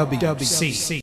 WWC.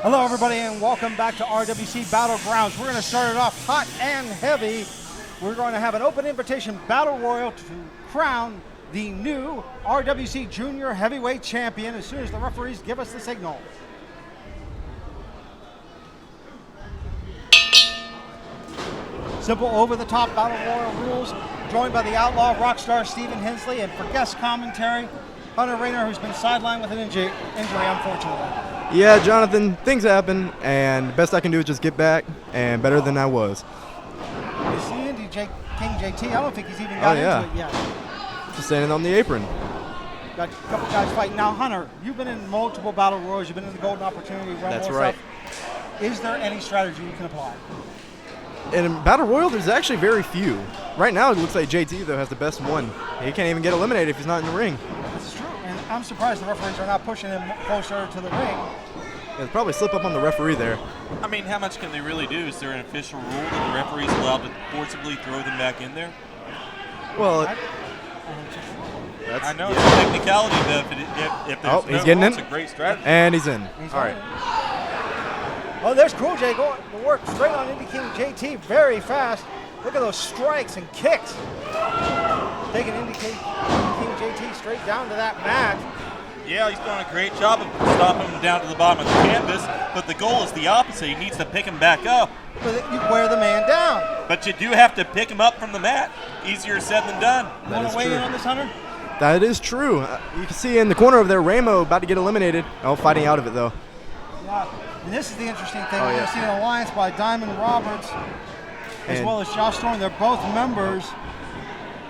Hello, everybody, and welcome back to RWC Battlegrounds. We're going to start it off hot and heavy. We're going to have an open invitation battle royal to crown the new RWC Junior Heavyweight Champion as soon as the referees give us the signal. Simple over-the-top battle royal rules, joined by the outlaw rock star Stephen Hensley, and for guest commentary, Hunter Rayner, who's been sidelined with an injury, unfortunately. Yeah, Jonathan, things happen, and the best I can do is just get back, and better than I was. You see King JT? I don't think he's even got into it yet. Just standing on the apron. Got a couple guys fighting. Now, Hunter, you've been in multiple battle royals. You've been in the Golden Opportunity Rumble. That's right. Stuff. Is there any strategy you can apply? In Battle Royal, there's actually very few. Right now, it looks like JT, though, has the best one. He can't even get eliminated if he's not in the ring. This is true, and I'm surprised the referees are not pushing him closer to the ring. It'll probably slip up on the referee there. I mean, how much can they really do? Is there an official rule that the referee's allowed to forcibly throw them back in there? Well, I know it's a technicality, but if there's he's getting in. It's a great strategy. And he's in. All right. Oh, there's Cool J going to work straight on into King JT very fast. Look at those strikes and kicks. Taking into King JT straight down to that mat. Yeah, he's doing a great job of stopping him down to the bottom of the canvas, but the goal is the opposite. He needs to pick him back up. But you wear the man down. But you do have to pick him up from the mat. Easier said than done. You want to weigh in on this, Hunter? That is true. You can see in the corner of there, Ramo about to get eliminated. Oh, fighting out of it, though. Yeah, and this is the interesting thing. We're going to see an alliance by Diamond Roberts as well as Josh Thorne. They're both members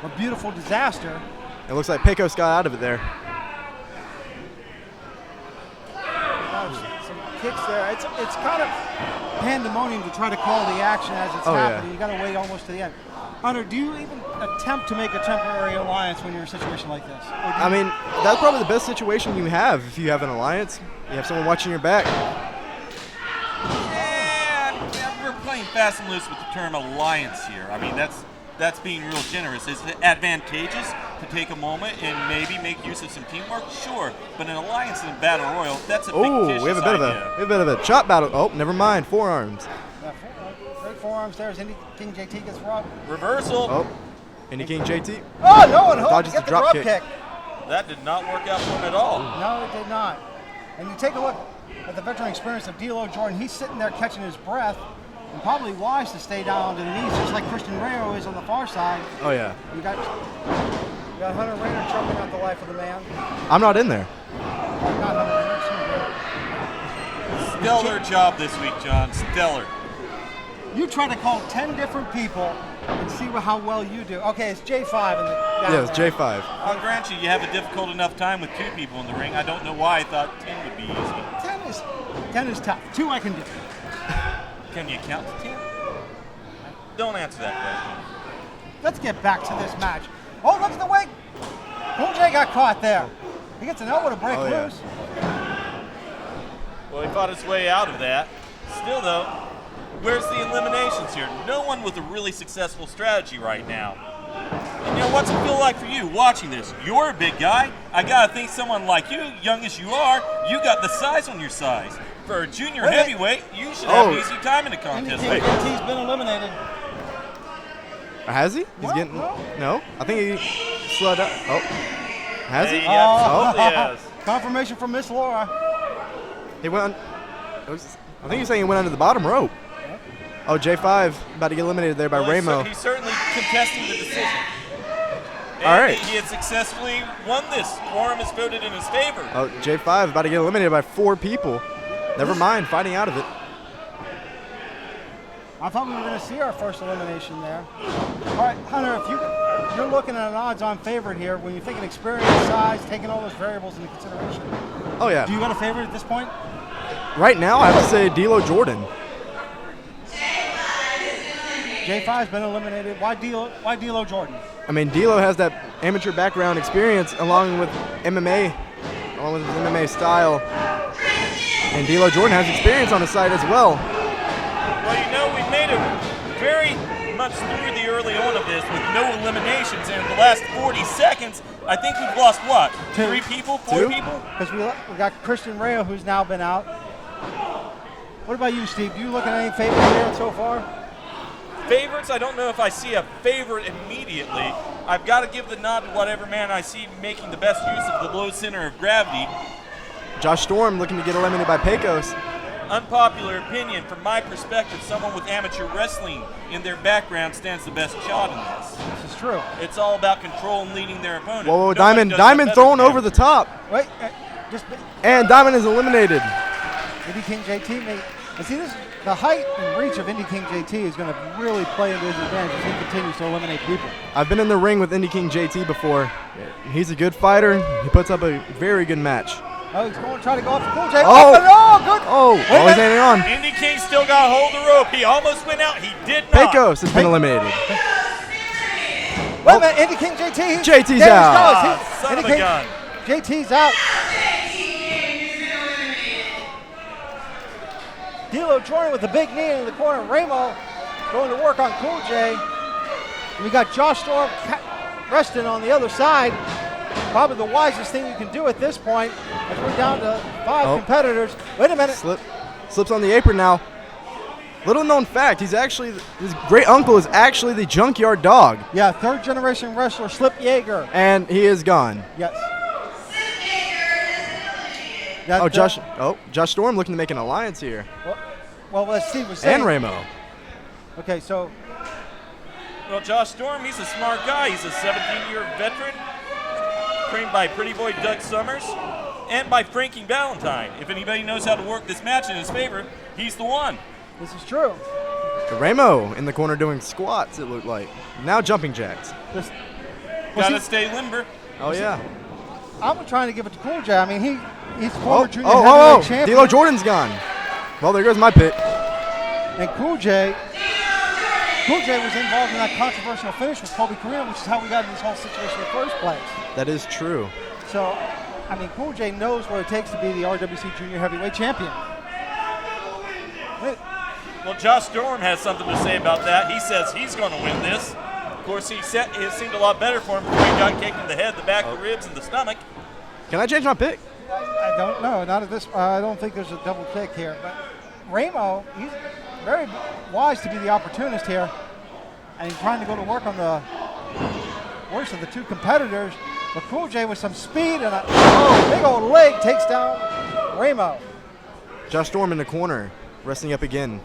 of Beautiful Disaster. It looks like Pecos got out of it there. Some kicks there. It's kind of pandemonium to try to call the action as it's happening. You got to wait almost to the end. Hunter, do you even attempt to make a temporary alliance when you're in a situation like this? I mean, that's probably the best situation you have if you have an alliance. You have someone watching your back. Yeah, we're playing fast and loose with the term alliance here. I mean, that's being real generous. Is it advantageous to take a moment and maybe make use of some teamwork? Sure, but an alliance in a battle royal, that's a fictitious we have a bit of a chop battle. Oh, never mind, forearms. Great forearms there as King JT gets robbed. Reversal. Oh, Indy King JT. Oh, no one dodges the drop kick. That did not work out for him at all. No, it did not. And you take a look at the veteran experience of D'Lo Jordan. He's sitting there catching his breath. And probably wise to stay down onto the knees, just like Christian Rayo is on the far side. Oh, yeah. You got Hunter Rayner choking out the life of the man. I'm not in there. Not Hunter Rayner. Stellar job this week, John. Stellar. You try to call 10 different people and see how well you do. Okay, it's J5 in the it's J5. I'll grant you have a difficult enough time with 2 people in the ring. I don't know why I thought 10 would be easy. 10 is tough. 2 I can do. Can you count to 10? Don't answer that question. Let's get back to this match. Oh, look at the way Cool J got caught there. He gets an elbow to break loose. Well, he fought his way out of that. Still, though, where's the eliminations here? No one with a really successful strategy right now. And what's it feel like for you watching this? You're a big guy. I gotta think someone like you, young as you are, you got the size on your size. For a junior heavyweight, you should have an easy time in the contest. He's been eliminated. Has he? He's getting no. I think he slowed up. Oh, has he? Yes. Confirmation from Miss Laura. He went. I think he's saying he went under the bottom rope. Oh, J5 about to get eliminated there by Ramo. He's certainly contesting the decision. And all right. He had successfully won this. Quorum is voted in his favor. Oh, J5 about to get eliminated by 4 people. Never mind, fighting out of it. I thought we were going to see our first elimination there. All right, Hunter, if you're looking at an odds-on favorite here, when you're thinking experience, size, taking all those variables into consideration. Oh, yeah. Do you got a favorite at this point? Right now, I have to say D'Lo Jordan. J5's been eliminated. Why D'Lo Jordan? I mean, D'Lo has that amateur background experience along with MMA, along with his MMA style. And D'Lo Jordan has experience on his side as well. Well, we've made it very much through the early on of this with no eliminations. And in the last 40 seconds, I think we've lost what? 3 people? 4 people? Because we got Christian Rayo, who's now been out. What about you, Steve? Do you look at any favorites there so far? Favorites, I don't know if I see a favorite immediately. I've got to give the nod to whatever man I see making the best use of the low center of gravity. Josh Storm looking to get eliminated by Pecos. Unpopular opinion, from my perspective, someone with amateur wrestling in their background stands the best shot in this. This is true. It's all about control and leading their opponent. Whoa, Nobody Diamond, does Diamond that thrown better over than the top. Wait, And Diamond is eliminated. Indy King JT may. And see, the height and reach of Indy King JT is going to really play into his advantage as he continues to eliminate people. I've been in the ring with Indy King JT before. He's a good fighter. He puts up a very good match. Oh, he's going to try to go off the Cool J. Oh. Good. Oh, he's hanging on. Indy King still got hold of the rope. He almost went out. He did not. Pecos has been eliminated. Wait a minute, Indy King JT. JT's there out. He goes. Son of Indy a gun. JT's out. D'Lo Jordan with the big knee in the corner. Ramo going to work on Cool J. We got Josh Storm resting on the other side. Probably the wisest thing you can do at this point, as we're down to 5 competitors. Wait a minute. Slips on the apron now. Little known fact, his great uncle is actually the Junkyard Dog. Yeah, 3rd generation wrestler Slip Yeager. And he is gone. Yes. Josh Storm looking to make an alliance here. Well, as Steve was saying. And Ramo. Okay, so. Well, Josh Storm, he's a smart guy. He's a 17-year veteran, trained by Pretty Boy Doug Summers and by Frankie Valentine. If anybody knows how to work this match in his favor, he's the one. This is true. Ramo in the corner doing squats, it looked like. Now jumping jacks. Gotta stay limber. Oh, yeah. I'm trying to give it to Cool J. I mean, he's former junior heavyweight champion. D'Lo Jordan's gone. Well, there goes my pick. And Cool J was involved in that controversial finish with Kobe Corino, which is how we got in this whole situation in the first place. That is true. So, I mean, Cool J knows what it takes to be the RWC Junior Heavyweight Champion. Well, Josh Storm has something to say about that. He says he's going to win this. Of course, it seemed a lot better for him before he got kicked in the head, the back, the ribs, and the stomach. Can I change my pick? I don't know. Not at this. I don't think there's a double kick here. But Ramo, he's very wise to be the opportunist here, and he's trying to go to work on the worst of the 2 competitors. But Cool J with some speed and a big old leg takes down Ramo. Josh Storm in the corner, wrestling up again.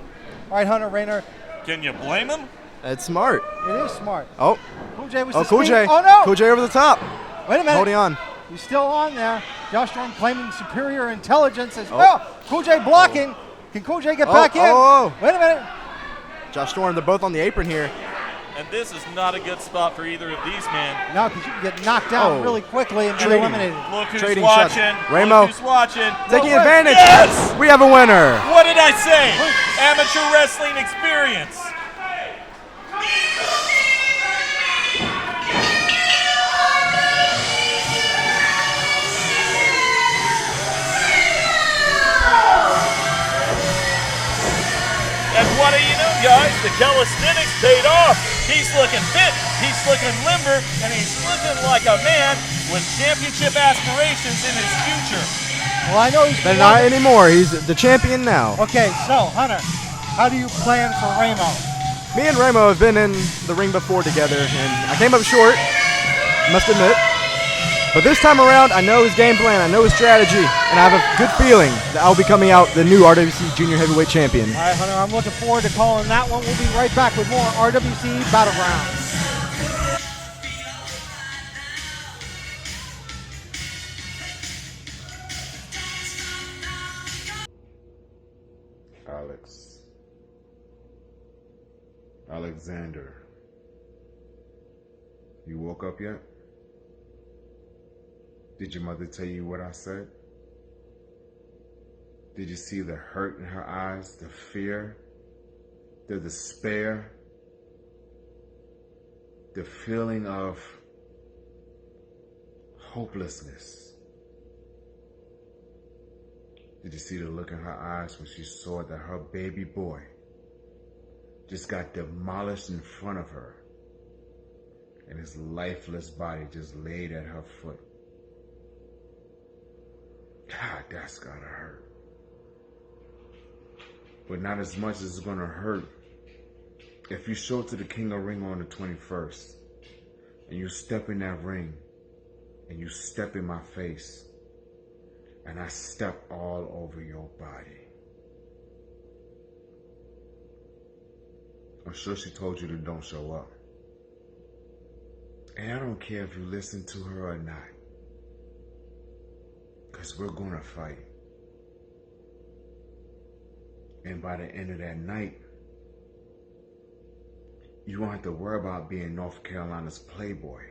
All right, Hunter Rayner. Can you blame him? That's smart. It is smart. Oh. Cool J with Cool J. Oh, no. Cool J over the top. Wait a minute. Holding on. He's still on there. Josh Storm claiming superior intelligence as well. Cool J blocking. Can Cool J get back in? Wait a minute. Josh Storm, they're both on the apron here. And this is not a good spot for either of these men. No, because you can get knocked down really quickly and get eliminated. Look who's Trading watching. shots. Ramo Look who's watching. taking advantage. Yes! We have a winner. What did I say? Amateur wrestling experience. And what do you know, guys? The calisthenics paid off. He's looking fit, he's looking limber, and he's looking like a man with championship aspirations in his future. Well, I know he's But not anymore. He's the champion now. Okay, so, Hunter, how do you plan for Ramo? Me and Ramo have been in the ring before together, and I came up short, must admit. But this time around, I know his game plan, I know his strategy, and I have a good feeling that I'll be coming out the new RWC Junior Heavyweight Champion. All right, Hunter, I'm looking forward to calling that one. We'll be right back with more RWC Battlegrounds. Alexander, you woke up yet? Did your mother tell you what I said? Did you see the hurt in her eyes, the fear, the despair, the feeling of hopelessness? Did you see the look in her eyes when she saw that her baby boy just got demolished in front of her and his lifeless body just laid at her foot? God, that's gotta hurt. but not as much as it's gonna hurt if you show up to the King of Ring on the 21st and you step in that ring and you step in my face and I step all over your body. I'm sure she told you to don't show up. And I don't care if you listen to her or not, because we're gonna fight. And by the end of that night, you won't have to worry about being North Carolina's playboy,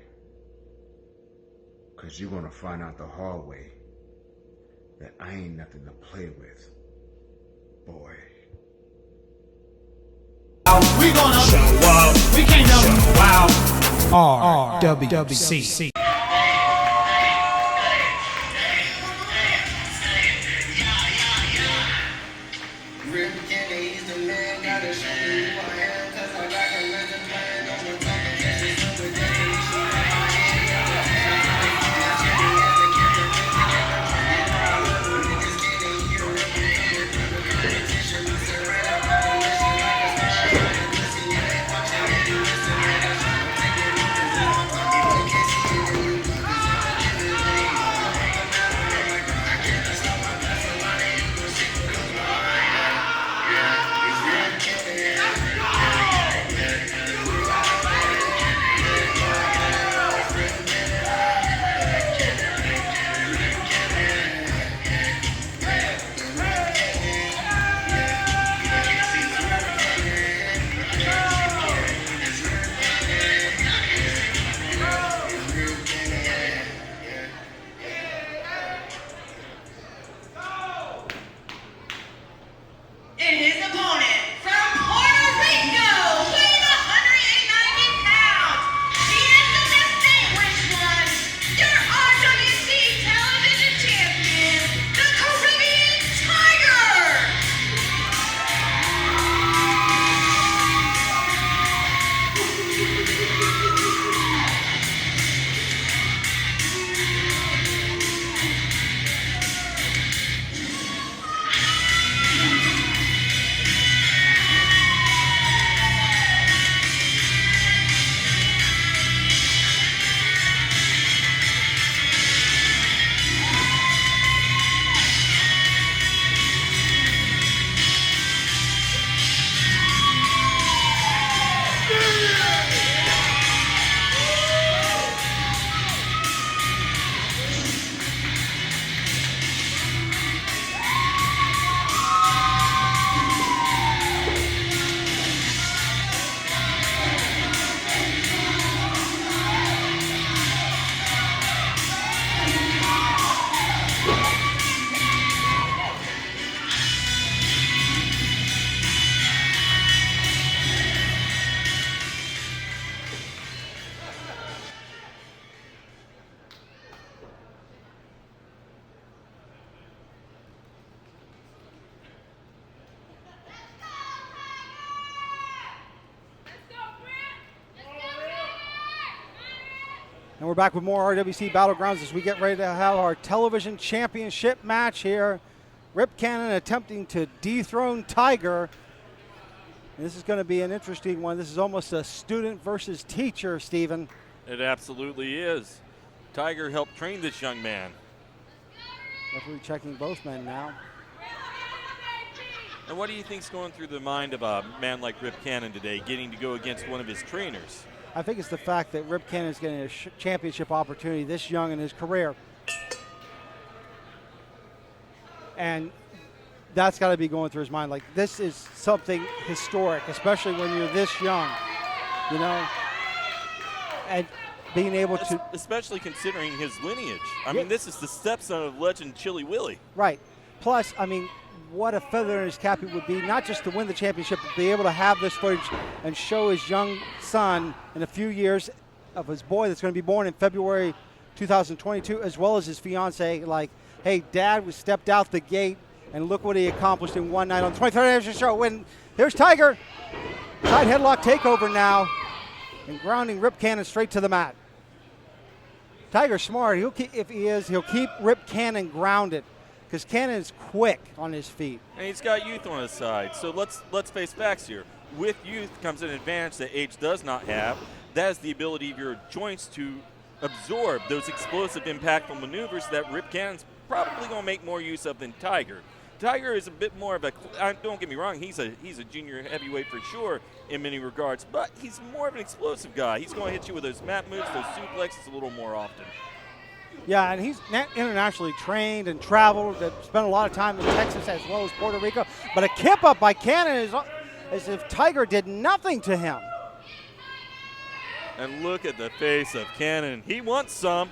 because you're gonna find out the hard way that I ain't nothing to play with, boy. We gonna show up. We came to show out. RWC. And we're back with more RWC Battlegrounds as we get ready to have our television championship match here. Rip Cannon attempting to dethrone Tiger. This is going to be an interesting one. This is almost a student versus teacher, Stephen. It absolutely is. Tiger helped train this young man. Referee checking both men now. And what do you think's going through the mind of a man like Rip Cannon today, getting to go against one of his trainers? I think it's the fact that Rip Cannon is getting a championship opportunity this young in his career. And that's got to be going through his mind. Like, this is something historic, especially when you're this young, you know, and being able to. Especially considering his lineage. I mean, this is the stepson of legend Chilly Willie. Right. Plus, I mean, what a feather in his cap it would be, not just to win the championship, but be able to have this footage and show his young son in a few years of his boy that's going to be born in February 2022, as well as his fiance, like, hey, Dad was stepped out the gate, and look what he accomplished in one night on the 23rd anniversary show. When here's Tiger, side headlock takeover now, and grounding Rip Cannon straight to the mat. Tiger's smart. He'll keep, if he is, he'll keep Rip Cannon grounded. because Cannon's quick on his feet. And he's got youth on his side. So let's face facts here. With youth comes an advantage that age does not have. That is the ability of your joints to absorb those explosive, impactful maneuvers that Rip Cannon's probably going to make more use of than Tiger. Tiger is a bit more of a, don't get me wrong, he's a junior heavyweight for sure in many regards, but he's more of an explosive guy. He's going to hit you with those mat moves, those suplexes a little more often. Yeah, and he's internationally trained and traveled, spent a lot of time in Texas as well as Puerto Rico. But a kip up by Cannon is as if Tiger did nothing to him. And look at the face of Cannon. He wants some.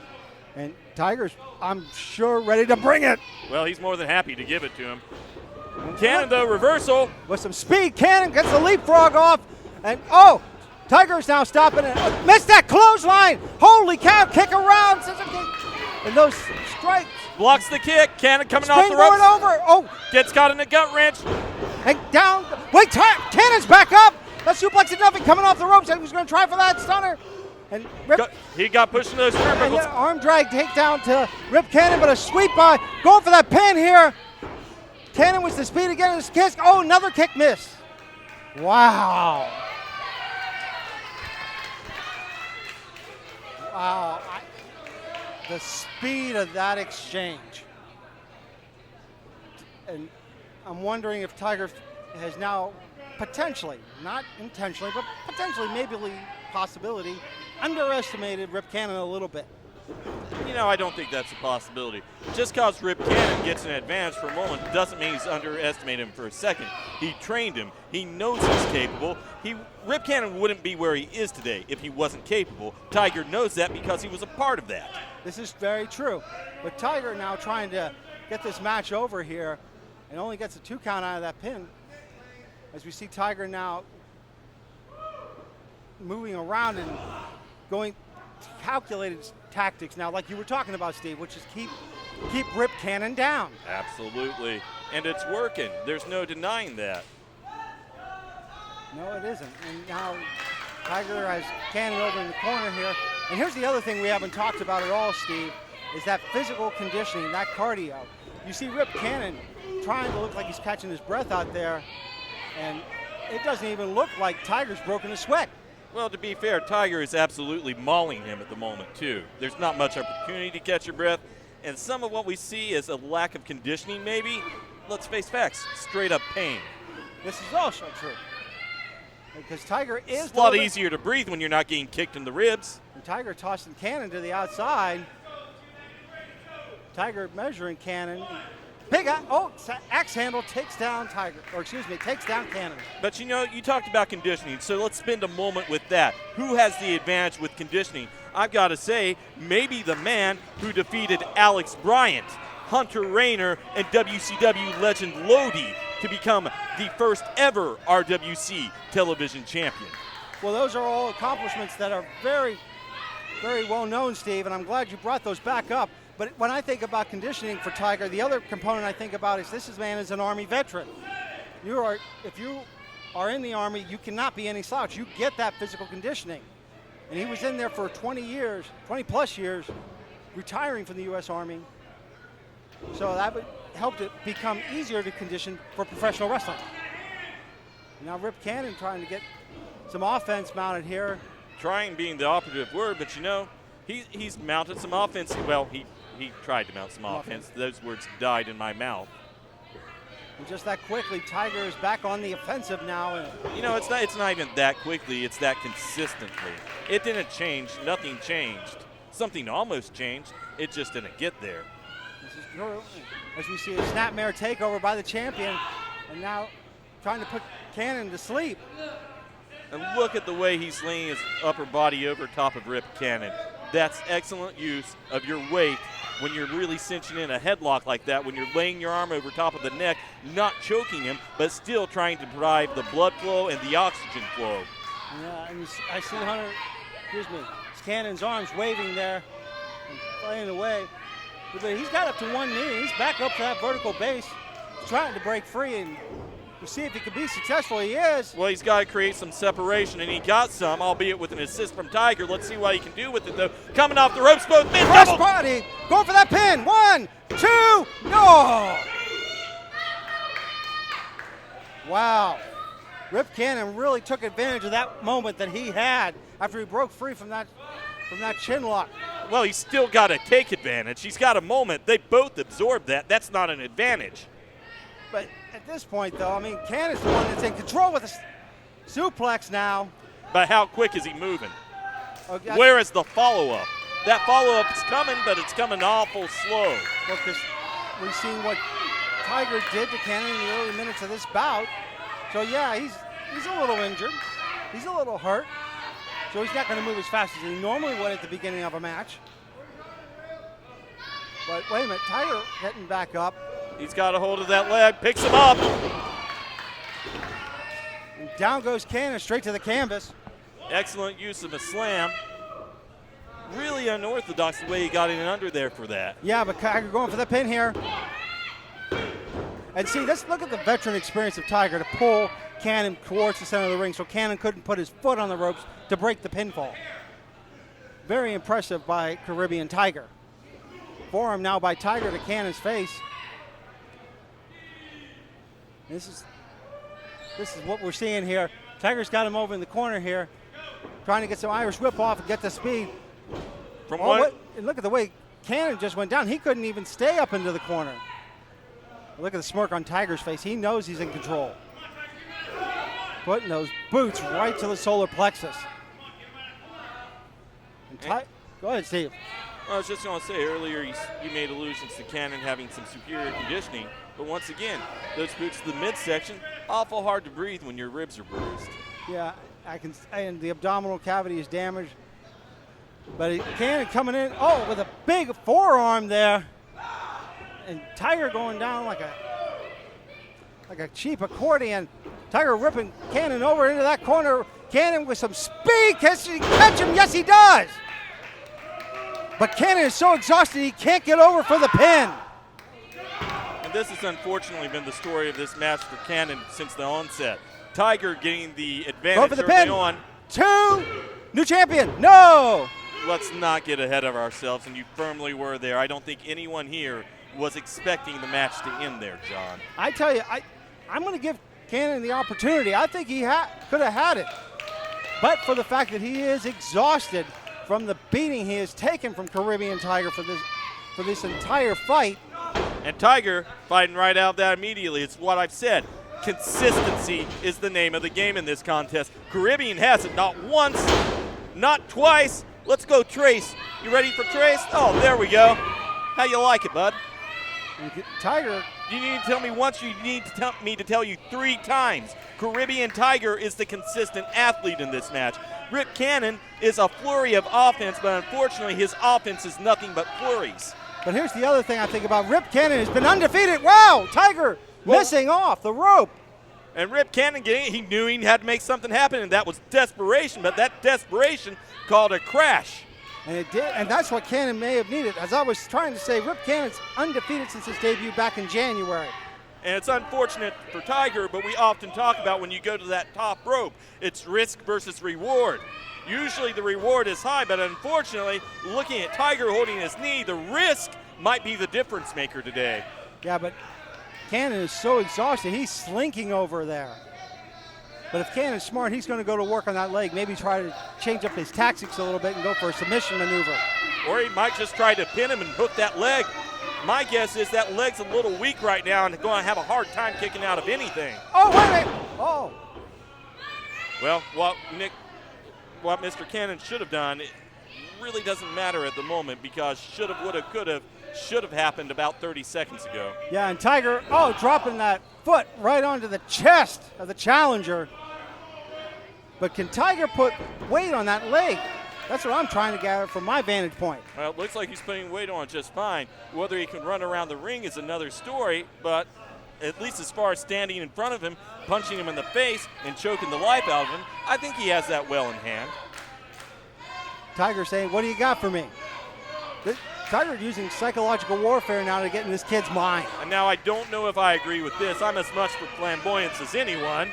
And Tiger's, I'm sure, ready to bring it. Well, he's more than happy to give it to him. Cannon, though, reversal. With some speed, Cannon gets the leapfrog off. And, oh, Tiger's now stopping it. Missed that clothesline. Holy cow, kick around. And those strikes. Blocks the kick. Cannon coming off the Springboard ropes. over. Oh. Gets caught in a gut wrench. And down. Wait, Cannon's back up. That suplex is nothing coming off the ropes. He was going to try for that stunner. And he got pushed into those turnbuckles. Arm drag takedown to Rip Cannon, but a sweep by. Going for that pin here. Cannon with the speed again in his kick. Oh, another kick miss. Wow. Wow. The speed of that exchange. And I'm wondering if Tiger has now potentially, not intentionally, but potentially, maybe possibility, underestimated Rip Cannon a little bit. You know, I don't think that's a possibility. Just because Rip Cannon gets an advantage for a moment doesn't mean he's underestimated him for a second. He trained him. He knows he's capable. Rip Cannon wouldn't be where he is today if he wasn't capable. Tiger knows that because he was a part of that. This is very true. But Tiger now trying to get this match over here and only gets a 2 count out of that pin. As we see Tiger now moving around and going calculated tactics now, like you were talking about, Steve, which is keep Rip Cannon down. Absolutely. And it's working. There's no denying that. No, it isn't. And now Tiger has Cannon over in the corner here. And here's the other thing we haven't talked about at all, Steve, is that physical conditioning, that cardio. You see Rip Cannon trying to look like he's catching his breath out there, and it doesn't even look like Tiger's broken a sweat. Well, to be fair, Tiger is absolutely mauling him at the moment, too. There's not much opportunity to catch your breath, and some of what we see is a lack of conditioning, maybe. Let's face facts, straight up pain. This is also true. Because Tiger is it's a lot easier to breathe when you're not getting kicked in the ribs. And Tiger tossing Cannon to the outside. Tiger measuring Cannon. Big axe handle takes down Tiger, or excuse me, takes down Cannon. But you know, you talked about conditioning, so let's spend a moment with that. Who has the advantage with conditioning? I've got to say, maybe the man who defeated Alex Bryant, Hunter Rayner, and WCW legend Lodi to become the first ever RWC television champion. Well, those are all accomplishments that are very, very well known, Steve, and I'm glad you brought those back up. But when I think about conditioning for Tiger, the other component I think about is this man is an Army veteran. If you are in the Army, you cannot be any slouch. You get that physical conditioning. And he was in there for 20 plus years, retiring from the U.S. Army. So that would help it become easier to condition for professional wrestling. Now Rip Cannon trying to get some offense mounted here. Trying being the operative word, but you know, he's mounted some offense. Well, he tried to mount some offense. Those words died in my mouth. And just that quickly, Tiger is back on the offensive now. And you know, it's not even that quickly. It's that consistently. It didn't change. Nothing changed. Something almost changed. It just didn't get there. This is true. As we see a snapmare takeover by the champion, and now trying to put Cannon to sleep. And look at the way he's laying his upper body over top of Rip Cannon. That's excellent use of your weight when you're really cinching in a headlock like that, when you're laying your arm over top of the neck, not choking him, but still trying to provide the blood flow and the oxygen flow. Yeah, and I see Cannon's arms waving there and playing away. But he's got up to one knee. He's back up to that vertical base, trying to break free, and We'll see if he can be successful. He is. Well, he's got to create some separation, and he got some, albeit with an assist from Tiger. Let's see what he can do with it, though. Coming off the ropes, both men Cross double. body. Going for that pin. 1, 2. No. Wow. Rip Cannon really took advantage of that moment that he had after he broke free from that chin lock. Well, he's still got to take advantage. He's got a moment. They both absorbed that. That's not an advantage. But at this point, though, I mean, Cannon's the one that's in control with the suplex now. But how quick is he moving? Okay, Where is the follow-up? That follow-up is coming, but it's coming awful slow. because we've seen what Tiger did to Cannon in the early minutes of this bout. So yeah, he's a little injured. He's a little hurt. So he's not going to move as fast as he normally would at the beginning of a match. But wait a minute, Tiger getting back up. He's got a hold of that leg, picks him up. And down goes Cannon straight to the canvas. Excellent use of a slam. Really unorthodox the way he got in and under there for that. Yeah, but Tiger going for the pin here. And see, let's look at the veteran experience of Tiger to pull Cannon towards the center of the ring so Cannon couldn't put his foot on the ropes to break the pinfall. Very impressive by Caribbean Tiger. Forearm now by Tiger to Cannon's face. This is what we're seeing here. Tiger's got him over in the corner here, trying to get some Irish whip off and get the speed. From And look at the way Cannon just went down. He couldn't even stay up into the corner. Look at the smirk on Tiger's face. He knows he's in control. Putting those boots right to the solar plexus. And go ahead, Steve. I was just going to say earlier you made allusions to Cannon having some superior conditioning, but once again, those boots to the midsection, awful hard to breathe when your ribs are bruised. Yeah, and the abdominal cavity is damaged. But Cannon coming in, with a big forearm there. And Tiger going down like a cheap accordion. Tiger ripping Cannon over into that corner. Cannon with some speed. Can he catch him? Yes, he does. But Cannon is so exhausted he can't get over for the pin. And this has unfortunately been the story of this match for Cannon since the onset. Tiger getting the advantage Go for the early pin. on. 2, new champion. No. Let's not get ahead of ourselves, and you firmly were there. I don't think anyone here was expecting the match to end there, John. I tell you, I'm going to give Cannon the opportunity. I think he could have had it. But for the fact that he is exhausted from the beating he has taken from Caribbean Tiger for this entire fight. And Tiger fighting right out of that immediately. It's what I've said. Consistency is the name of the game in this contest. Caribbean has it not once, not twice. Let's go Trace. You ready for Trace? Oh, there we go. How you like it, bud? Tiger. You need to tell me once, you need to tell me to tell you 3 times. Caribbean Tiger is the consistent athlete in this match. Rip Cannon is a flurry of offense, but unfortunately his offense is nothing but flurries. But here's the other thing I think about. Rip Cannon has been undefeated. Wow, Tiger missing off the rope. And Rip Cannon he knew he had to make something happen, and that was desperation, but that desperation called a crash. And it did, and that's what Cannon may have needed. As I was trying to say, Rip Cannon's undefeated since his debut back in January. And it's unfortunate for Tiger, but we often talk about when you go to that top rope, it's risk versus reward. Usually the reward is high, but unfortunately, looking at Tiger holding his knee, the risk might be the difference maker today. Yeah, but Cannon is so exhausted, he's slinking over there. But if Cannon's smart, he's going to go to work on that leg, maybe try to change up his tactics a little bit and go for a submission maneuver. Or he might just try to pin him and hook that leg. My guess is that leg's a little weak right now and going to have a hard time kicking out of anything. Oh, wait a minute. Oh. Well, what Mr. Cannon should have done, it really doesn't matter at the moment because should have, would have, could have, should have happened about 30 seconds ago. Yeah, and Tiger, dropping that foot right onto the chest of the challenger. But can Tiger put weight on that leg? That's what I'm trying to gather from my vantage point. Well, it looks like he's putting weight on just fine. Whether he can run around the ring is another story, but at least as far as standing in front of him, punching him in the face, and choking the life out of him, I think he has that well in hand. Tiger saying, what do you got for me? Tiger using psychological warfare now to get in this kid's mind. And now I don't know if I agree with this. I'm as much for flamboyance as anyone.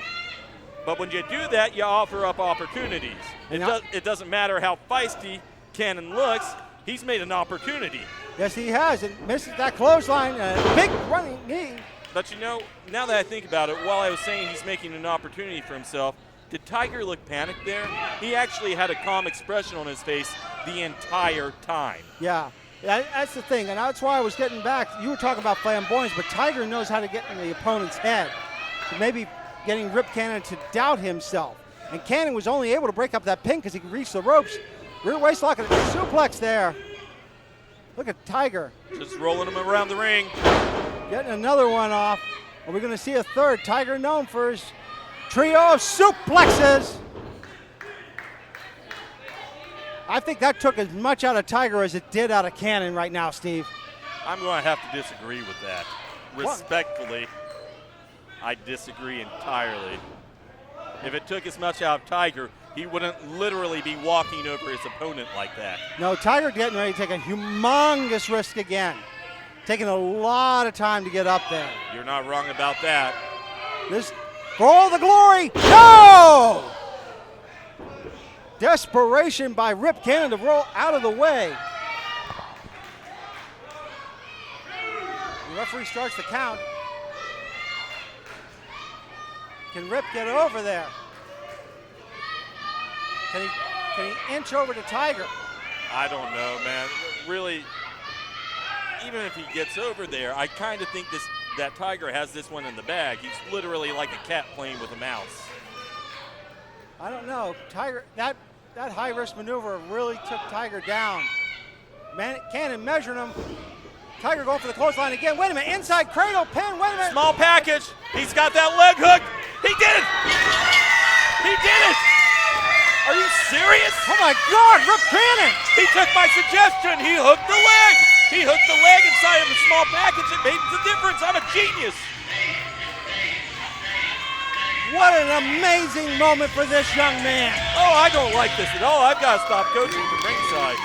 But when you do that, you offer up opportunities. It doesn't matter how feisty Cannon looks. He's made an opportunity. Yes, he has. And misses that clothesline. Big running knee. But you know, now that I think about it, while I was saying he's making an opportunity for himself, did Tiger look panicked there? He actually had a calm expression on his face the entire time. Yeah, that's the thing. And that's why I was getting back. You were talking about flamboyance, but Tiger knows how to get in the opponent's head. So maybe getting Rip Cannon to doubt himself. And Cannon was only able to break up that pin because he could reach the ropes. Rear waist lock and a suplex there. Look at Tiger. Just rolling him around the ring. Getting another one off. Are we going to see a third? Tiger known for his trio of suplexes. I think that took as much out of Tiger as it did out of Cannon right now, Steve. I'm going to have to disagree with that. Respectfully, I disagree entirely. If it took as much out of Tiger, he wouldn't literally be walking over his opponent like that. No, Tiger getting ready to take a humongous risk again. Taking a lot of time to get up there. You're not wrong about that. This, for all the glory, no! Desperation by Rip Cannon to roll out of the way. The referee starts the count. Can Rip get over there? Can he inch over to Tiger? I don't know, man. Really, even if he gets over there, I kind of think that Tiger has this one in the bag. He's literally like a cat playing with a mouse. I don't know. Tiger, that high-risk maneuver really took Tiger down. Man, Cannon measuring him. Tiger going for the clothesline again. Wait a minute, inside cradle pin. Wait a minute. Small package. He's got that leg hook. He did it. He did it. Are you serious? Oh my God, Rip Cannon. He took my suggestion. He hooked the leg. He hooked the leg inside of a small package. It made the difference. I'm a genius. What an amazing moment for this young man. Oh, I don't like this at all. I've got to stop coaching from ringside.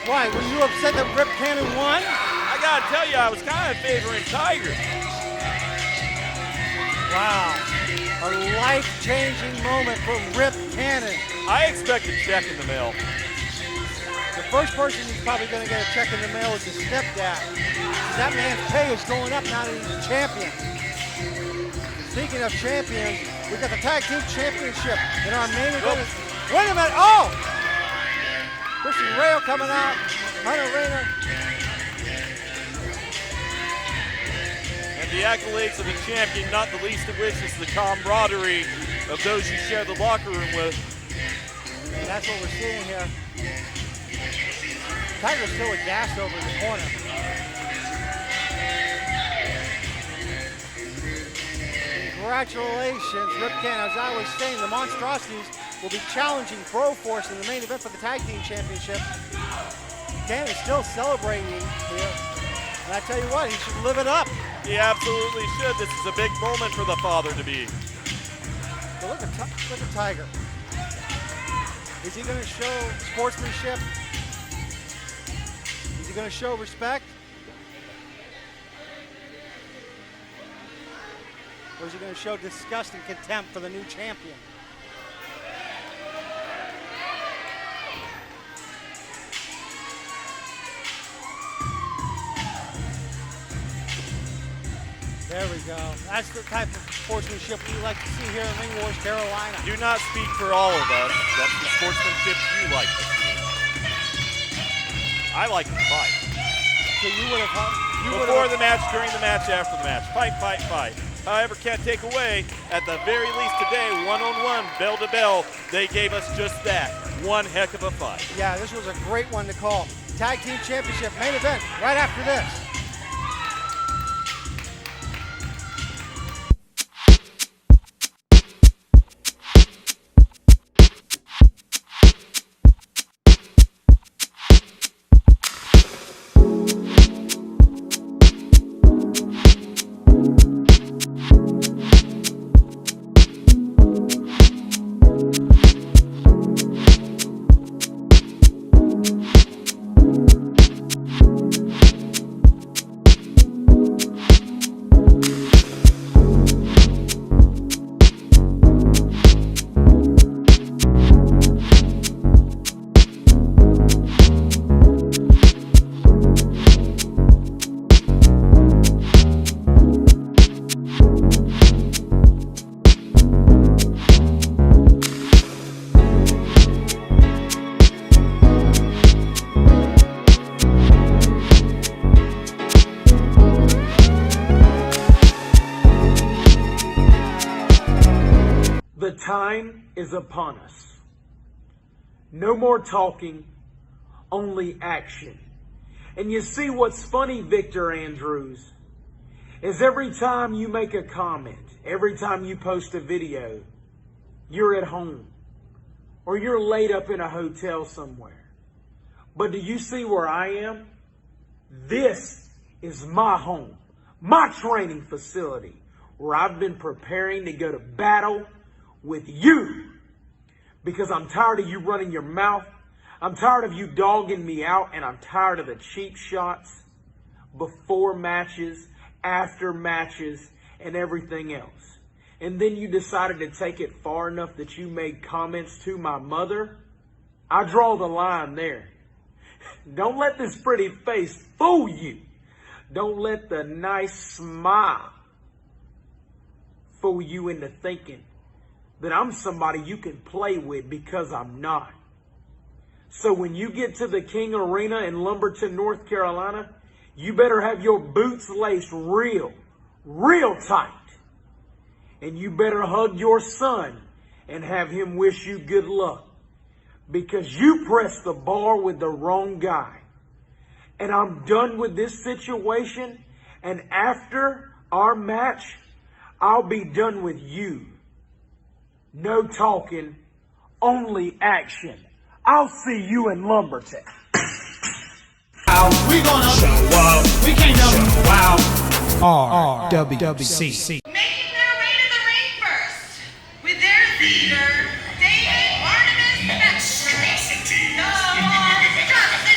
Why, were you upset that Rip Cannon won? I got to tell you, I was kind of favoring Tiger. Wow. A life-changing moment for Rip Cannon. I expect a check in the mail. The first person who's probably going to get a check in the mail is his stepdad. That man's pay is going up now that he's a champion. Speaking of champions, we got the Tag Team Championship in our main event. Wait a minute, oh! Christian Rail coming out, Hunter Rayner. And the accolades of the champion, not the least of which is the camaraderie of those you share the locker room with. And that's what we're seeing here. Tiger's still a gas over in the corner. Congratulations, Rip Cannon. As I was saying, the Monstrosities will be challenging Broforce in the main event for the Tag Team Championship. Cannon's still celebrating here. And I tell you what, he should live it up. He absolutely should. This is a big moment for the father to be. But look at Tiger. Is he going to show sportsmanship? Is he going to show respect? Or is he going to show disgust and contempt for the new champion? There we go. That's the type of sportsmanship we like to see here in Ring Wars, Carolina. Do not speak for all of us. That's the sportsmanship you like to see. I like to fight. So you would have... Before the match, during the match, after the match. Fight, fight, fight. However, can't take away, at the very least today, one-on-one, bell to bell, they gave us just that. One heck of a fight. Yeah, this was a great one to call. Tag Team Championship main event right after this. The time is upon us. No more talking, only action. And you see what's funny, Victor Andrews, is every time you make a comment, every time you post a video, you're at home or you're laid up in a hotel somewhere. But do you see where I am? This is my home, my training facility, where I've been preparing to go to battle with you. Because I'm tired of you running your mouth. I'm tired of you dogging me out, and I'm tired of the cheap shots before matches, after matches, and everything else. And then you decided to take it far enough that you made comments to my mother. I draw the line there. Don't let this pretty face fool you. Don't let the nice smile fool you into thinking that I'm somebody you can play with, because I'm not. So when you get to the King Arena in Lumberton, North Carolina, you better have your boots laced real tight. And you better hug your son and have him wish you good luck, because you pressed the bar with the wrong guy. And I'm done with this situation. And after our match, I'll be done with you. No talking, only action. I'll see you in Lumberton. We gonna show up. We came to show out. RWC. Making their way to the ring first with their leader, David Barnabas Monstrosities. The Monstrosities.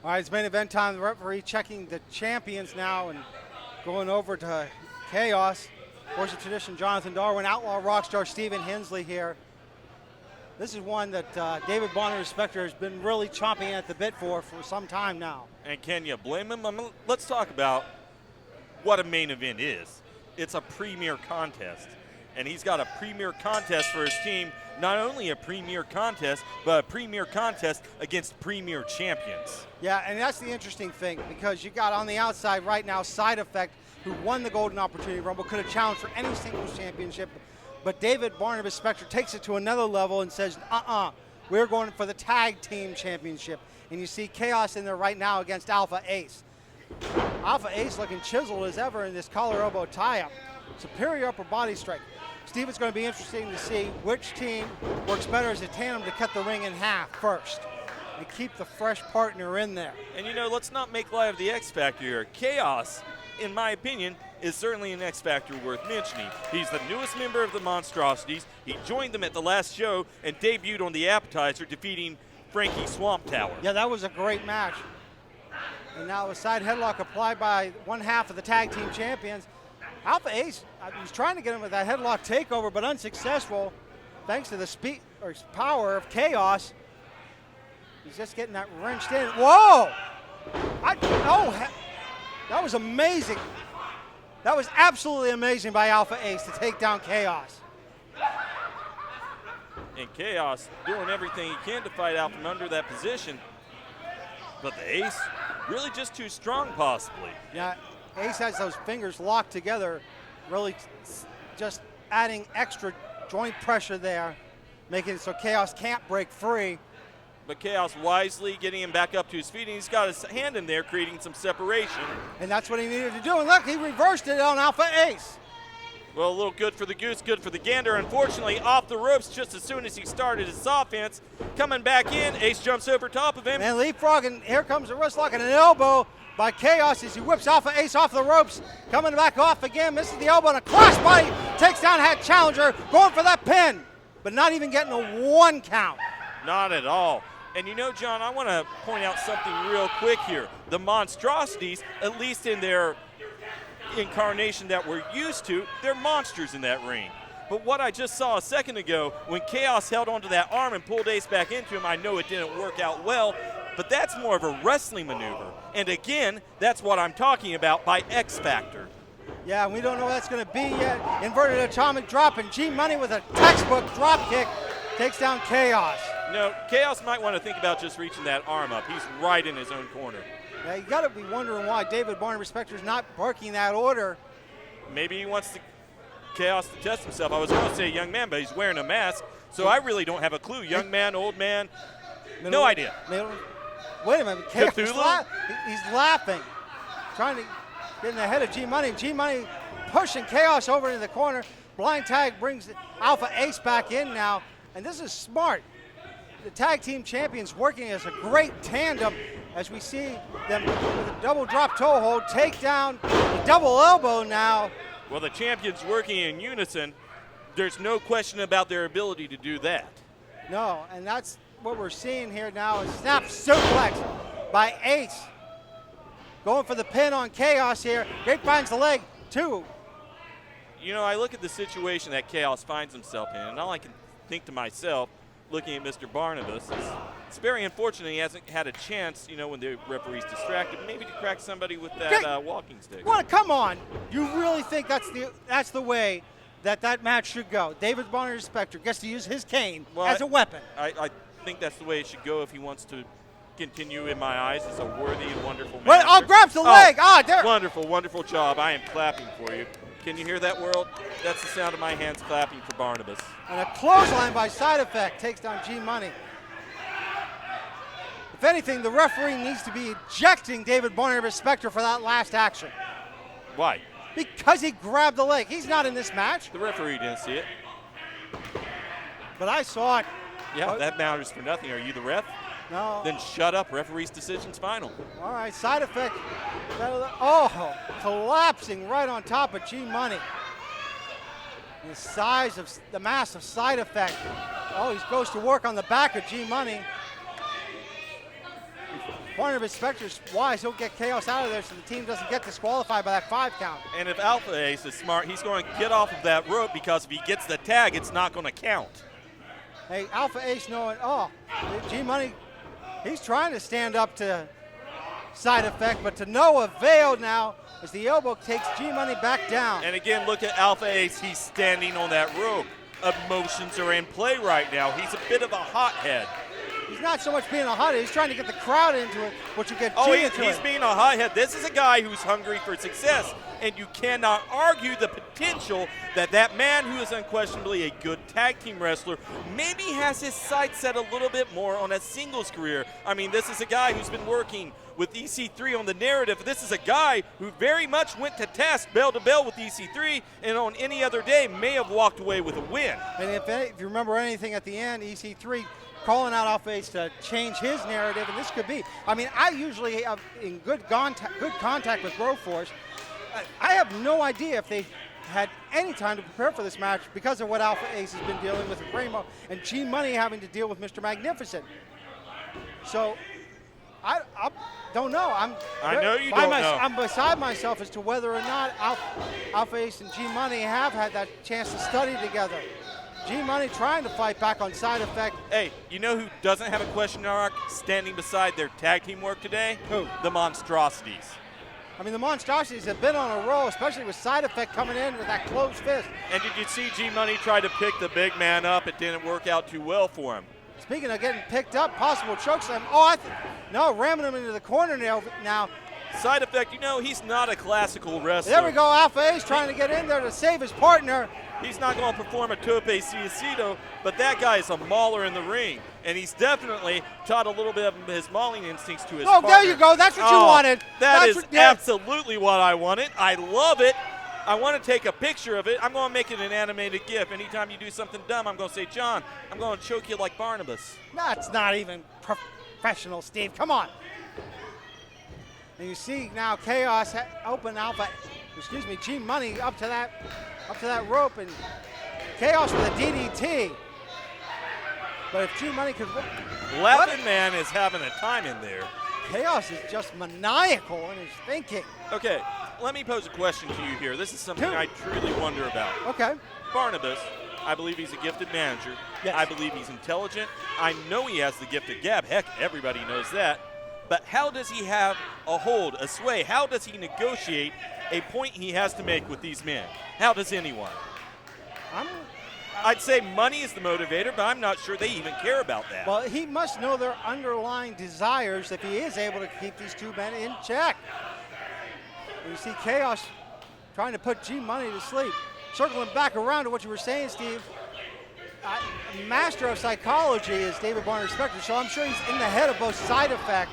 All right, it's main event time. The referee checking the champions now and going over to Chaos. Force of Tradition, Jonathan Darwin, Outlaw Rockstar, Stephen Hensley here. This is one that David Bonner Spector has been really chomping at the bit for some time now. And can you blame him? Let's talk about what a main event is. It's a premier contest. And he's got a premier contest for his team. Not only a premier contest, but a premier contest against premier champions. Yeah, and that's the interesting thing, because you got on the outside right now Side Effect, who won the Golden Opportunity Rumble, could have challenged for any singles championship. But David Barnabas Spector takes it to another level and says, we're going for the tag team championship. And you see Chaos in there right now against Alpha Ace. Alpha Ace looking chiseled as ever in this collar elbow tie-up. Superior upper body strike. Steve, it's going to be interesting to see which team works better as a tandem to cut the ring in half first and keep the fresh partner in there. And let's not make light of the X Factor here. Chaos, in my opinion, is certainly an X Factor worth mentioning. He's the newest member of the Monstrosities. He joined them at the last show and debuted on the appetizer, defeating Frankie Swamp Tower. Yeah, that was a great match. And now a side headlock applied by one half of the tag team champions. Alpha Ace was trying to get him with that headlock takeover, but unsuccessful thanks to the speed or power of Chaos. He's just getting that wrenched in. Whoa! That was amazing. That was absolutely amazing by Alpha Ace to take down Chaos. And Chaos doing everything he can to fight out from under that position. But the Ace really just too strong, possibly. Yeah, Ace has those fingers locked together, really just adding extra joint pressure there, making it so Chaos can't break free. But Chaos wisely getting him back up to his feet, and he's got his hand in there creating some separation. And that's what he needed to do. And look, he reversed it on Alpha Ace. Well, a little good for the goose, good for the gander. Unfortunately, off the ropes just as soon as he started his offense. Coming back in, Ace jumps over top of him. And leapfrog, and here comes a wrist lock and an elbow by Chaos as he whips Alpha Ace off the ropes. Coming back off again, misses the elbow and a crossbody. Takes down Hat Challenger, going for that pin, but not even getting a 1 count. Not at all. And John, I want to point out something real quick here. The Monstrosities, at least in their incarnation that we're used to, they're monsters in that ring. But what I just saw a second ago, when Chaos held onto that arm and pulled Ace back into him, I know it didn't work out well, but that's more of a wrestling maneuver. And again, that's what I'm talking about by X Factor. Yeah, we don't know what that's going to be yet. Inverted atomic drop, and G-Money with a textbook drop kick takes down Chaos. Chaos might want to think about just reaching that arm up. He's right in his own corner. Yeah, you got to be wondering why David Barnabas Spector's not barking that order. Maybe he wants Chaos to test himself. I was going to say young man, but he's wearing a mask, so I really don't have a clue. Young man, old man, no idea. Wait a minute, Chaos, he's Cthulhu? laughing, trying to get in the head of G-Money. G-Money pushing Chaos over into the corner. Blind tag brings Alpha Ace back in now, and this is smart. The tag team champions working as a great tandem as we see them with a double drop toe hold, take down the double elbow now. Well, the champions working in unison, there's no question about their ability to do that. No, and that's what we're seeing here now is snap suplex by Ace. Going for the pin on Chaos here. Great finds the leg, too. I look at the situation that Chaos finds himself in, and all I can think to myself, looking at Mr. Barnabas, it's very unfortunate he hasn't had a chance, when the referee's distracted, maybe to crack somebody with that walking stick. Well, come on. You really think that's the way that match should go? David Barnabas Spector gets to use his cane as a weapon. I think that's the way it should go if he wants to continue, in my eyes, as a worthy and wonderful manager. Wait, grabs the leg. There. Wonderful, wonderful job. I am clapping for you. Can you hear that, world? That's the sound of my hands clapping for Barnabas. And a clothesline by Side Effect takes down G-Money. If anything, the referee needs to be ejecting David Barnabas Spector for that last action. Why? Because he grabbed the leg. He's not in this match. The referee didn't see it. But I saw it. Yeah, that matters for nothing. Are you the ref? No. Then shut up. Referee's decision's final. All right, Side Effect. Collapsing right on top of G-Money. The size of the mass of Side Effect. He goes to work on the back of G-Money. Barnabas Specter's wise. He'll get Chaos out of there so the team doesn't get disqualified by that 5 count. And if Alpha Ace is smart, he's going to get off of that rope because if he gets the tag, it's not going to count. Hey, Alpha Ace knowing, G-Money, he's trying to stand up to Side Effect, but to no avail now as the elbow takes G-Money back down. And again, look at Alpha Ace. He's standing on that rope. Emotions are in play right now. He's a bit of a hothead. He's not so much being a hothead. He's trying to get the crowd into it, which will get G into he's it. being a hothead. This is a guy who's hungry for success, and you cannot argue the potential that that man who is unquestionably a good tag team wrestler maybe has his sights set a little bit more on a singles career. I mean, this is a guy who's been working with EC3 on the narrative. This is a guy who very much went to task bell to bell with EC3, and on any other day may have walked away with a win. And if you remember anything at the end, EC3 calling out Alpha Ace to change his narrative, and this could be. I mean, I usually have in good contact with Broforce. I have no idea if they had any time to prepare for this match because of what Alpha Ace has been dealing with Ramo and G-Money having to deal with Mr. Magnificent. So, I don't know. I know you don't know. I'm beside myself as to whether or not Alpha Ace and G-Money have had that chance to study together. G-Money trying to fight back on Side Effect. Hey, you know who doesn't have a question mark standing beside their tag team work today? Who? The Monstrosities. I mean, the Monstrosities have been on a roll, especially with Side Effect coming in with that closed fist. And did you see G-Money try to pick the big man up? It didn't work out too well for him. Speaking of getting picked up, possible chokeslam. Ramming him into the corner now. Side Effect, you know, he's not a classical wrestler. There we go, Alpha Ace trying to get in there to save his partner. He's not going to perform a tope suicida, but that guy is a mauler in the ring, and he's definitely taught a little bit of his mauling instincts to his partner. There you go. That's what you wanted. That is absolutely what I wanted. I love it. I want to take a picture of it. I'm going to make it an animated GIF. Anytime you do something dumb, I'm going to say, John, I'm going to choke you like Barnabas. That's not even professional, Steve. Come on. And you see now Chaos open G-Money up to that rope, and Chaos with a DDT. But if G-Money could... Laughing Man is having a time in there. Chaos is just maniacal in his thinking. Okay, let me pose a question to you here. This is something I truly wonder about. Okay. Barnabas, I believe he's a gifted manager. Yes. I believe he's intelligent. I know he has the gift of gab. Heck, everybody knows that. But how does he have a hold, a sway? How does he negotiate a point he has to make with these men? How does anyone? I'd say money is the motivator, but I'm not sure they even care about that. Well, he must know their underlying desires if he is able to keep these two men in check. And you see Chaos trying to put G-Money to sleep. Circling back around to what you were saying, Steve, master of psychology is David Barnard Specter, so I'm sure he's in the head of both Side Effect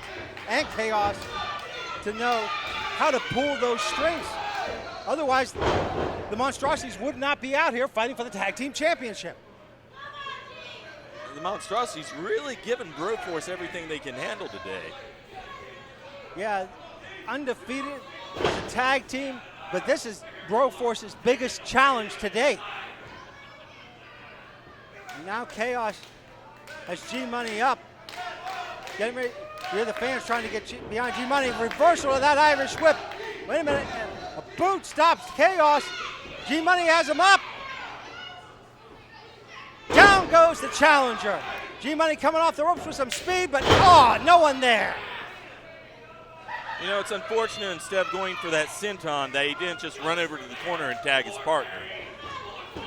and Chaos to know how to pull those strings. Otherwise, the Monstrosities would not be out here fighting for the Tag Team Championship. The Monstrosities really giving Broforce everything they can handle today. Yeah, undefeated as a tag team, but this is Broforce's biggest challenge to date. And now Chaos has G-Money up. Getting ready. Here the fans trying to get behind G-Money. Reversal of that Irish whip. Wait a minute. A boot stops Chaos. G-Money has him up. Down goes the challenger. G-Money coming off the ropes with some speed, but no one there. You know, it's unfortunate instead of going for that senton that he didn't just run over to the corner and tag his partner.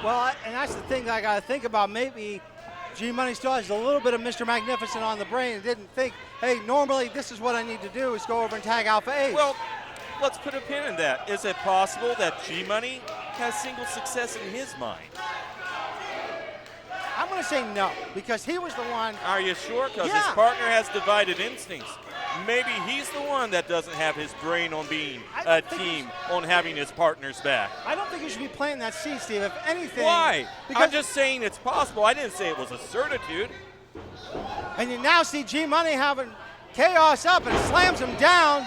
Well, and that's the thing that I got to think about. Maybe G-Money still has a little bit of Mr. Magnificent on the brain and didn't think, hey, normally this is what I need to do is go over and tag Alpha Ace. Well, let's put a pin in that. Is it possible that G-Money has single success in his mind? I'm going to say no, because he was the one. Are you sure? Because his partner has divided instincts. Maybe he's the one that doesn't have his brain on being a team, on having his partner's back. I don't think you should be planting that seed, Steve. If anything. Why? Because I'm just saying it's possible. I didn't say it was a certitude. And you now see G-Money having Chaos up and slams him down.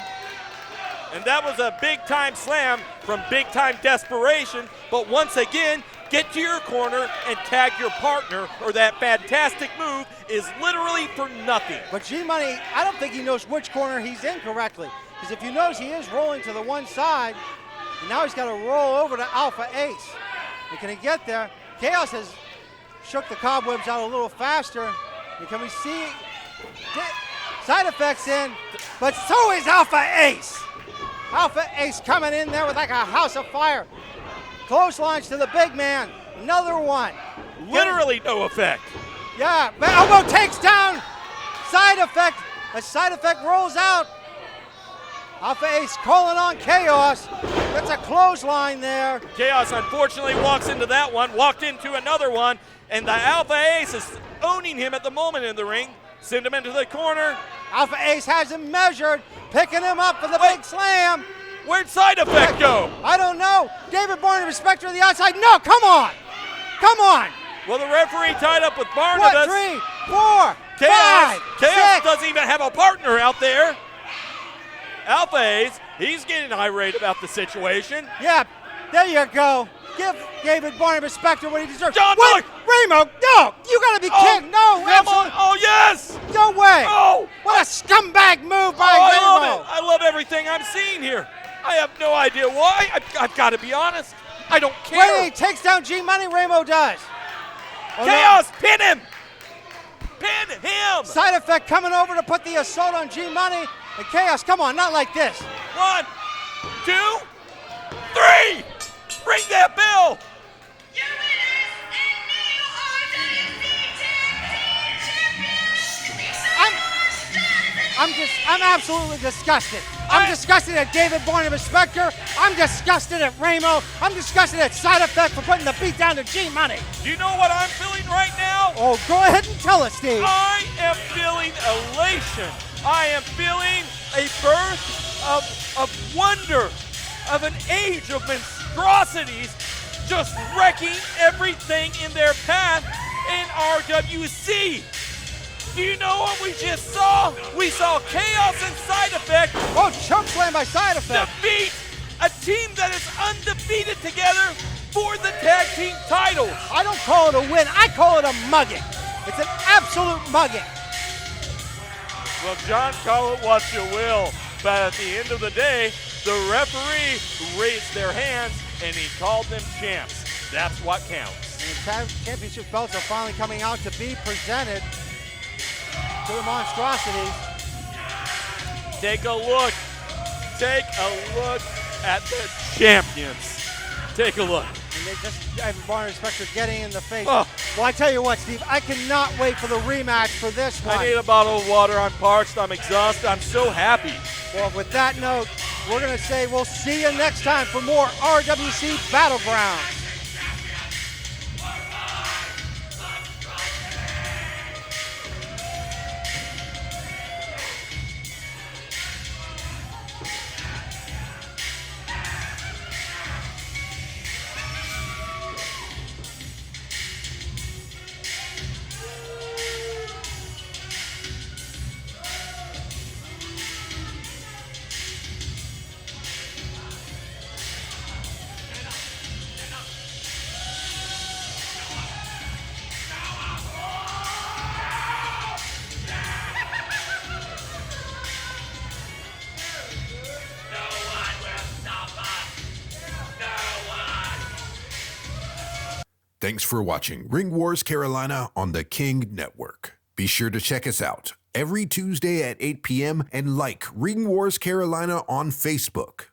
And that was a big-time slam from big-time desperation. But once again, get to your corner and tag your partner, or that fantastic move is literally for nothing. But G-Money, I don't think he knows which corner he's in correctly. Because if you notice, he is rolling to the one side, and now he's got to roll over to Alpha Ace. And can he get there? Chaos has shook the cobwebs out a little faster. And can we see Side Effects in? But so is Alpha Ace. Alpha Ace coming in there with like a house of fire. Clotheslines to the big man. Another one. Literally no effect. Yeah, but elbow takes down Side Effect. As Side Effect rolls out. Alpha Ace calling on Chaos. That's a clothesline there. Chaos unfortunately walks into that one, walked into another one, and the Alpha Ace is owning him at the moment in the ring. Send him into the corner. Alpha Ace has him measured, picking him up for the big slam. Where'd Side Effect go? I don't know. David Barnabas, Spectre to the outside. No, come on. Come on. Well, the referee tied up with Barnabas. What, 3, 4, Chaos. 5, Chaos 6. doesn't even have a partner out there. Alpha Ace, he's getting irate about the situation. Yeah, there you go. Give David Barnabas Spectre what he deserves. John what? Buck! Remo, no! You gotta be kidding. No, come on. Oh, yes! No way. Oh! What a scumbag move by I Remo. love it. I love everything I'm seeing here. I have no idea why. I've got to be honest. I don't care. Wait, he takes down G-Money, Remo does. Oh, Chaos, pin him! Pin him! Side Effect coming over to put the assault on G-Money. And Chaos, come on, not like this. 1, 2, 3! Ring that bell! Your winners and new RWC Tag Team Champions, I'm absolutely disgusted. I'm disgusted at David Barnabas Spectre. I'm disgusted at Remo. I'm disgusted at Side Effect for putting the beat down to G-Money. Do you know what I'm feeling right now? Oh, go ahead and tell us, Steve. I am feeling elation. I am feeling a birth of wonder, of an age of monstrosities just wrecking everything in their path in RWC. Do you know what we just saw? We saw Chaos and Side Effect. Oh, choke slam by Side Effect. Defeat a team that is undefeated together for the tag team titles. I don't call it a win. I call it a mugging. It's an absolute mugging. Well, John, call it what you will, but at the end of the day, the referee raised their hands and he called them champs. That's what counts. And the championship belts are finally coming out to be presented to the Monstrosities. Take a look. Take a look at the champions. Take a look. And they just have Barnabas Spectre getting in the face. Oh. Well, I tell you what, Steve, I cannot wait for the rematch for this one. I need a bottle of water. I'm parched. I'm exhausted. I'm so happy. Well, with that note, we're going to say we'll see you next time for more RWC Battlegrounds. Thanks for watching Ring Wars Carolina on the King Network. Be sure to check us out every Tuesday at 8 p.m. and like Ring Wars Carolina on Facebook.